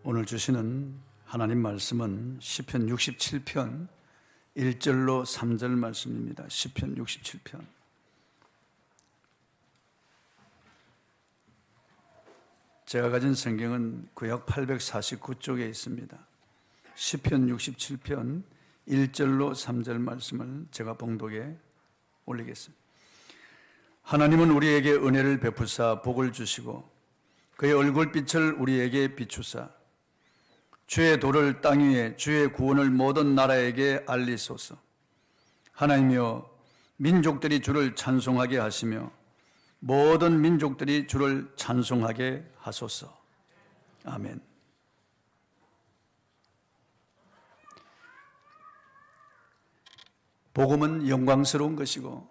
오늘 주시는 하나님 말씀은 시편 67편 1절로 3절 말씀입니다. 시편 67편. 제가 가진 성경은 구약 849쪽에 있습니다. 시편 67편 1절로 3절 말씀을 제가 봉독에 올리겠습니다. 하나님은 우리에게 은혜를 베푸사 복을 주시고 그의 얼굴빛을 우리에게 비추사 주의 도를 땅 위에 주의 구원을 모든 나라에게 알리소서. 하나님이여, 민족들이 주를 찬송하게 하시며 모든 민족들이 주를 찬송하게 하소서. 아멘. 복음은 영광스러운 것이고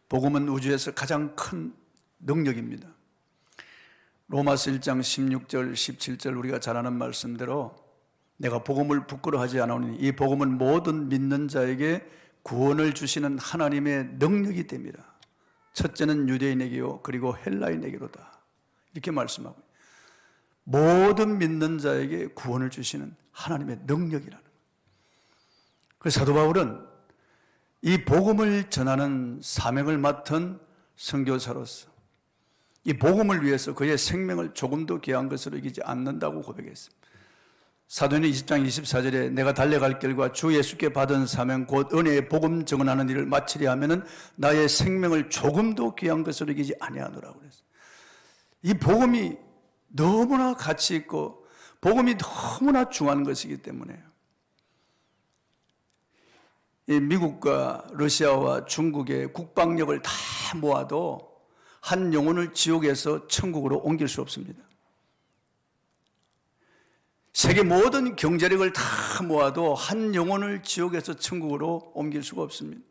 복음은 우주에서 가장 큰 능력입니다. 로마서 1장 16절 17절 우리가 잘 아는 말씀대로 내가 복음을 부끄러워하지 않으니 이 복음은 모든 믿는 자에게 구원을 주시는 하나님의 능력이 됩니다. 첫째는 유대인에게요 그리고 헬라인에게로다, 이렇게 말씀하고 모든 믿는 자에게 구원을 주시는 하나님의 능력이라는 거예요. 그래서 사도 바울은 이 복음을 전하는 사명을 맡은 선교사로서 이 복음을 위해서 그의 생명을 조금도 귀한 것으로 여기지 않는다고 고백했습니다. 사도행전 20장 24절에 내가 달려갈 길과 주 예수께 받은 사명 곧 은혜의 복음 증언하는 일을 마치려 하면은 나의 생명을 조금도 귀한 것으로 여기지 아니하노라고 그랬어요. 이 복음이 너무나 가치 있고 복음이 너무나 중요한 것이기 때문에 이 미국과 러시아와 중국의 국방력을 다 모아도 한 영혼을 지옥에서 천국으로 옮길 수 없습니다. 세계 모든 경제력을 다 모아도 한 영혼을 지옥에서 천국으로 옮길 수가 없습니다.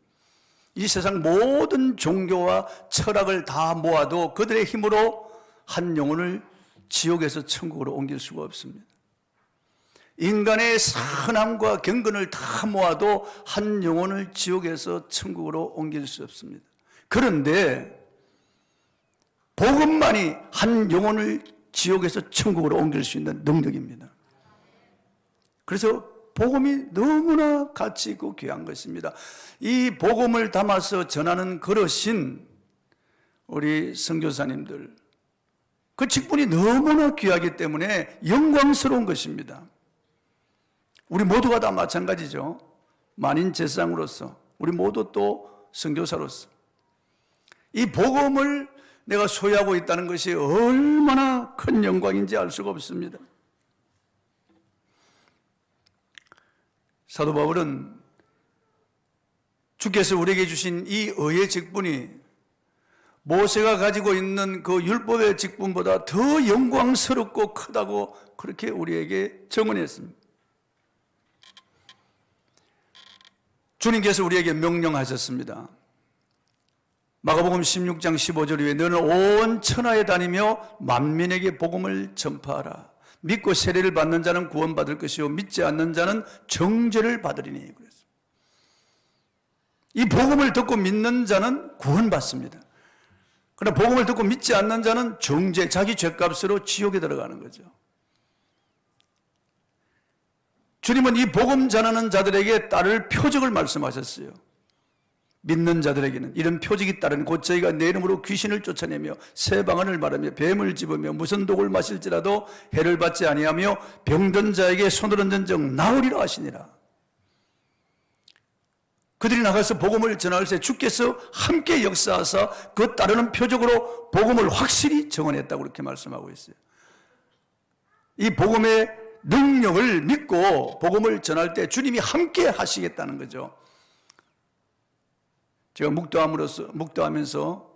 이 세상 모든 종교와 철학을 다 모아도 그들의 힘으로 한 영혼을 지옥에서 천국으로 옮길 수가 없습니다. 인간의 선함과 경건을 다 모아도 한 영혼을 지옥에서 천국으로 옮길 수 없습니다. 그런데 복음만이 한 영혼을 지옥에서 천국으로 옮길 수 있는 능력입니다. 그래서 복음이 너무나 가치 있고 귀한 것입니다. 이 복음을 담아서 전하는 그러신 우리 선교사님들, 그 직분이 너무나 귀하기 때문에 영광스러운 것입니다. 우리 모두가 다 마찬가지죠. 만인 제사장으로서 우리 모두 또 선교사로서 이 복음을 내가 소유하고 있다는 것이 얼마나 큰 영광인지 알 수가 없습니다. 사도 바울은 주께서 우리에게 주신 이 의의 직분이 모세가 가지고 있는 그 율법의 직분보다 더 영광스럽고 크다고 그렇게 우리에게 증언했습니다. 주님께서 우리에게 명령하셨습니다. 마가복음 16장 15절 위에 너는 온 천하에 다니며 만민에게 복음을 전파하라. 믿고 세례를 받는 자는 구원받을 것이요 믿지 않는 자는 정죄를 받으리니. 그랬습니다. 이 복음을 듣고 믿는 자는 구원받습니다. 그러나 복음을 듣고 믿지 않는 자는 정죄, 자기 죄값으로 지옥에 들어가는 거죠. 주님은 이 복음 전하는 자들에게 따를 표적을 말씀하셨어요. 믿는 자들에게는 이런 표적이 따른 곧 저희가 내 이름으로 귀신을 쫓아내며 새 방언을 말하며 뱀을 집으며 무슨 독을 마실지라도 해를 받지 아니하며 병든 자에게 손을 얹은 적 나으리라 하시니라. 그들이 나가서 복음을 전할 때 주께서 함께 역사하사 그 따르는 표적으로 복음을 확실히 증언했다고 그렇게 말씀하고 있어요. 이 복음의 능력을 믿고 복음을 전할 때 주님이 함께 하시겠다는 거죠. 제가 묵도하면서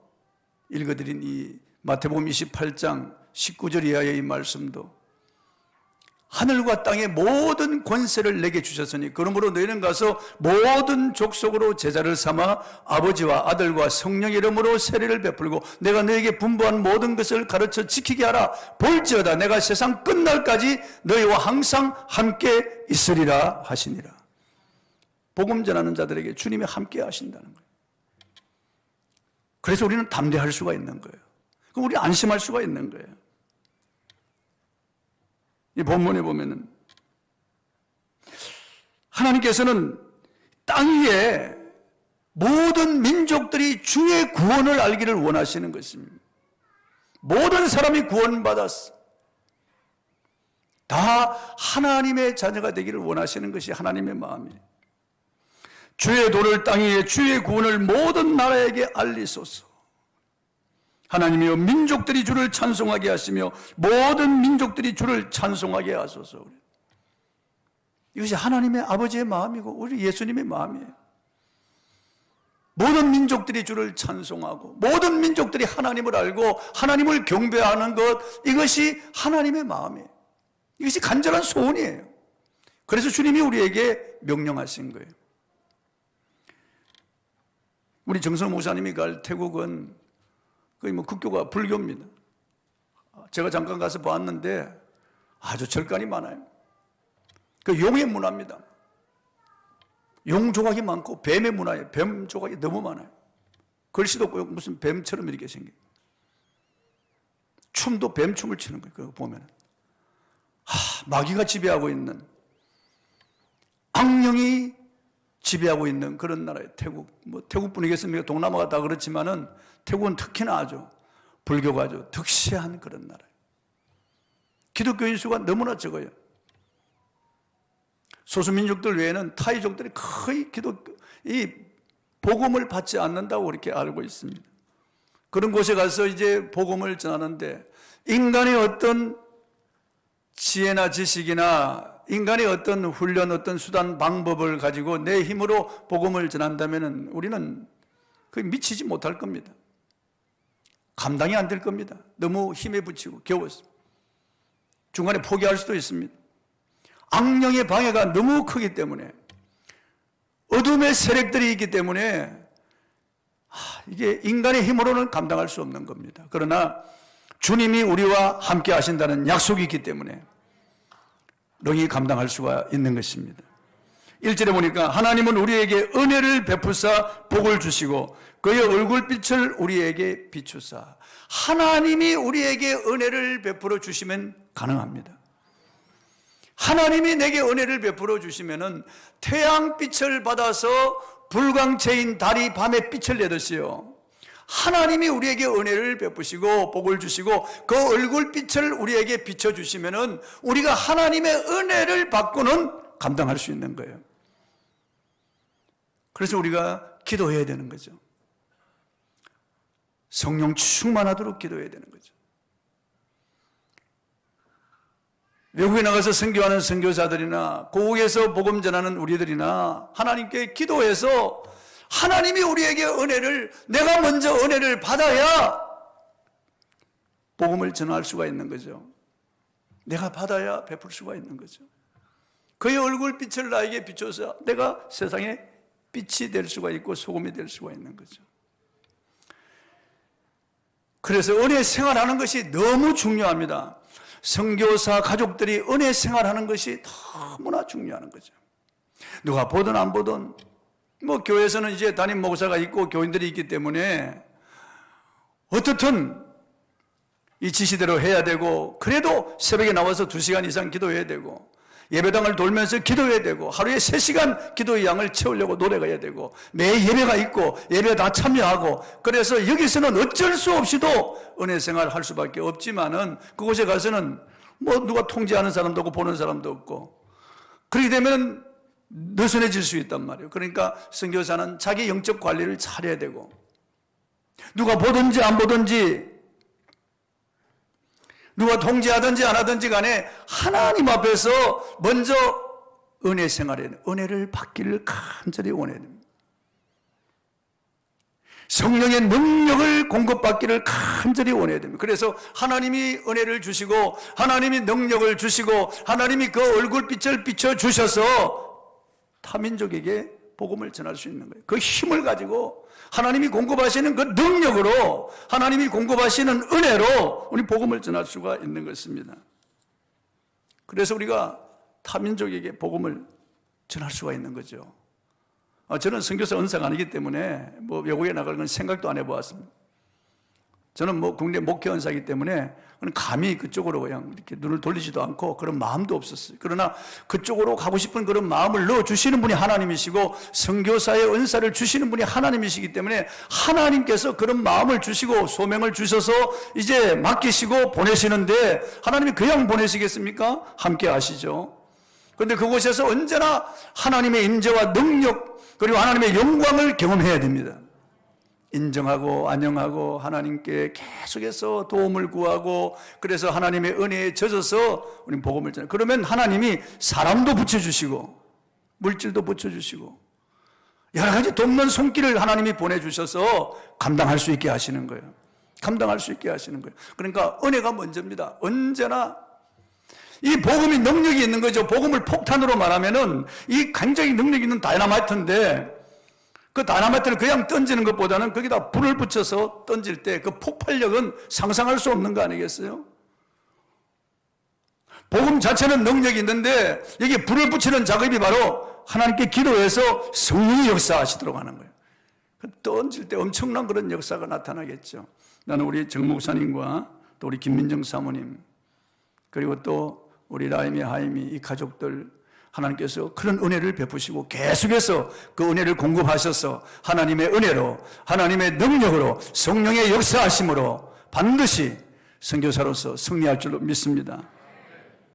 읽어드린 이 마태복음 28장 19절 이하의 이 말씀도 하늘과 땅의 모든 권세를 내게 주셨으니 그러므로 너희는 가서 모든 족속으로 제자를 삼아 아버지와 아들과 성령의 이름으로 세례를 베풀고 내가 너에게 분부한 모든 것을 가르쳐 지키게 하라. 볼지어다 내가 세상 끝날까지 너희와 항상 함께 있으리라 하시니라. 복음 전하는 자들에게 주님이 함께 하신다는 거예요. 그래서 우리는 담대할 수가 있는 거예요. 그럼 우리 안심할 수가 있는 거예요. 이 본문에 보면은 하나님께서는 땅 위에 모든 민족들이 주의 구원을 알기를 원하시는 것입니다. 모든 사람이 구원받았어. 다 하나님의 자녀가 되기를 원하시는 것이 하나님의 마음이에요. 주의 도를 땅 위에 주의 구원을 모든 나라에게 알리소서. 하나님이여 민족들이 주를 찬송하게 하시며 모든 민족들이 주를 찬송하게 하소서. 이것이 하나님의 아버지의 마음이고 우리 예수님의 마음이에요. 모든 민족들이 주를 찬송하고 모든 민족들이 하나님을 알고 하나님을 경배하는 것, 이것이 하나님의 마음이에요. 이것이 간절한 소원이에요. 그래서 주님이 우리에게 명령하신 거예요. 우리 정성 목사님이 갈 태국은 거의 국교가 불교입니다. 제가 잠깐 가서 봤는데 아주 절간이 많아요. 그 용의 문화입니다. 용 조각이 많고 뱀의 문화예요. 뱀 조각이 너무 많아요. 글씨도 없고 무슨 뱀처럼 이렇게 생겨요. 춤도 뱀춤을 추는 거예요. 그거 보면 마귀가 지배하고 있는, 악령이 지배하고 있는 그런 나라예요. 태국. 태국뿐이겠습니까? 동남아가 다 그렇지만은 태국은 특히나 아주 불교가 아주 득세한 그런 나라예요. 기독교인 수가 너무나 적어요. 소수민족들 외에는 타이족들이 거의 이 복음을 받지 않는다고 그렇게 알고 있습니다. 그런 곳에 가서 이제 복음을 전하는데 인간의 어떤 지혜나 지식이나 인간의 어떤 훈련, 어떤 수단, 방법을 가지고 내 힘으로 복음을 전한다면 우리는 거의 미치지 못할 겁니다. 감당이 안 될 겁니다. 너무 힘에 부치고 겨워서 중간에 포기할 수도 있습니다. 악령의 방해가 너무 크기 때문에, 어둠의 세력들이 있기 때문에 이게 인간의 힘으로는 감당할 수 없는 겁니다. 그러나 주님이 우리와 함께 하신다는 약속이 있기 때문에 능히 감당할 수가 있는 것입니다. 1절에 보니까 하나님은 우리에게 은혜를 베푸사 복을 주시고 그의 얼굴빛을 우리에게 비추사. 하나님이 우리에게 은혜를 베풀어 주시면 가능합니다. 하나님이 내게 은혜를 베풀어 주시면은 태양빛을 받아서 불광체인 달이 밤에 빛을 내듯이요, 하나님이 우리에게 은혜를 베푸시고 복을 주시고 그 얼굴빛을 우리에게 비춰주시면은 우리가 하나님의 은혜를 받고는 감당할 수 있는 거예요. 그래서 우리가 기도해야 되는 거죠. 성령 충만하도록 기도해야 되는 거죠. 외국에 나가서 선교하는 선교사들이나 고국에서 복음 전하는 우리들이나 하나님께 기도해서 하나님이 우리에게 은혜를, 내가 먼저 은혜를 받아야 복음을 전할 수가 있는 거죠. 내가 받아야 베풀 수가 있는 거죠. 그의 얼굴빛을 나에게 비춰서 내가 세상에 빛이 될 수가 있고 소금이 될 수가 있는 거죠. 그래서 은혜 생활하는 것이 너무 중요합니다. 선교사 가족들이 은혜 생활하는 것이 너무나 중요한 거죠. 누가 보든 안 보든 교회에서는 이제 담임 목사가 있고 교인들이 있기 때문에 어떻든 이 지시대로 해야 되고, 그래도 새벽에 나와서 2시간 이상 기도해야 되고, 예배당을 돌면서 기도해야 되고, 하루에 3시간 기도의 양을 채우려고 노력해야 되고, 매 예배가 있고 예배 다 참여하고, 그래서 여기서는 어쩔 수 없이도 은혜 생활을 할 수밖에 없지만은 그곳에 가서는 누가 통제하는 사람도 없고 보는 사람도 없고, 그렇게 되면 느슨해질 수 있단 말이에요. 그러니까 선교사는 자기 영적 관리를 잘해야 되고, 누가 보든지 안 보든지, 누가 통제하든지 안 하든지 간에 하나님 앞에서 먼저 은혜 생활에 은혜를 받기를 간절히 원해야 됩니다. 성령의 능력을 공급받기를 간절히 원해야 됩니다. 그래서 하나님이 은혜를 주시고 하나님이 능력을 주시고 하나님이 그 얼굴빛을 비춰주셔서 타민족에게 복음을 전할 수 있는 거예요. 그 힘을 가지고 하나님이 공급하시는 그 능력으로, 하나님이 공급하시는 은혜로 우리 복음을 전할 수가 있는 것입니다. 그래서 우리가 타민족에게 복음을 전할 수가 있는 거죠. 저는 선교사 은사가 아니기 때문에 외국에 나갈 건 생각도 안 해보았습니다. 저는 뭐 국내 목회원사이기 때문에 감히 그쪽으로 그냥 이렇게 눈을 돌리지도 않고 그런 마음도 없었어요. 그러나 그쪽으로 가고 싶은 그런 마음을 넣어주시는 분이 하나님이시고 선교사의 은사를 주시는 분이 하나님이시기 때문에 하나님께서 그런 마음을 주시고 소명을 주셔서 이제 맡기시고 보내시는데 하나님이 그냥 보내시겠습니까? 함께 하시죠. 그런데 그곳에서 언제나 하나님의 임재와 능력 그리고 하나님의 영광을 경험해야 됩니다. 인정하고 안녕하고 하나님께 계속해서 도움을 구하고 그래서 하나님의 은혜에 젖어서 우리 복음을 전해. 그러면 하나님이 사람도 붙여주시고 물질도 붙여주시고 여러 가지 돕는 손길을 하나님이 보내주셔서 감당할 수 있게 하시는 거예요. 감당할 수 있게 하시는 거예요. 그러니까 은혜가 먼저입니다. 언제나 이 복음이 능력이 있는 거죠. 복음을 폭탄으로 말하면은 이 굉장히 능력이 있는 다이너마이트인데 그 다이너마이트를 그냥 던지는 것보다는 거기다 불을 붙여서 던질 때 그 폭발력은 상상할 수 없는 거 아니겠어요? 복음 자체는 능력이 있는데 여기 불을 붙이는 작업이 바로 하나님께 기도해서 성령이 역사하시도록 하는 거예요. 던질 때 엄청난 그런 역사가 나타나겠죠. 나는 우리 정 목사님과 또 우리 김민정 사모님 그리고 또 우리 라임이 하임이 이 가족들 하나님께서 그런 은혜를 베푸시고 계속해서 그 은혜를 공급하셔서 하나님의 은혜로 하나님의 능력으로 성령의 역사하심으로 반드시 선교사로서 승리할 줄로 믿습니다.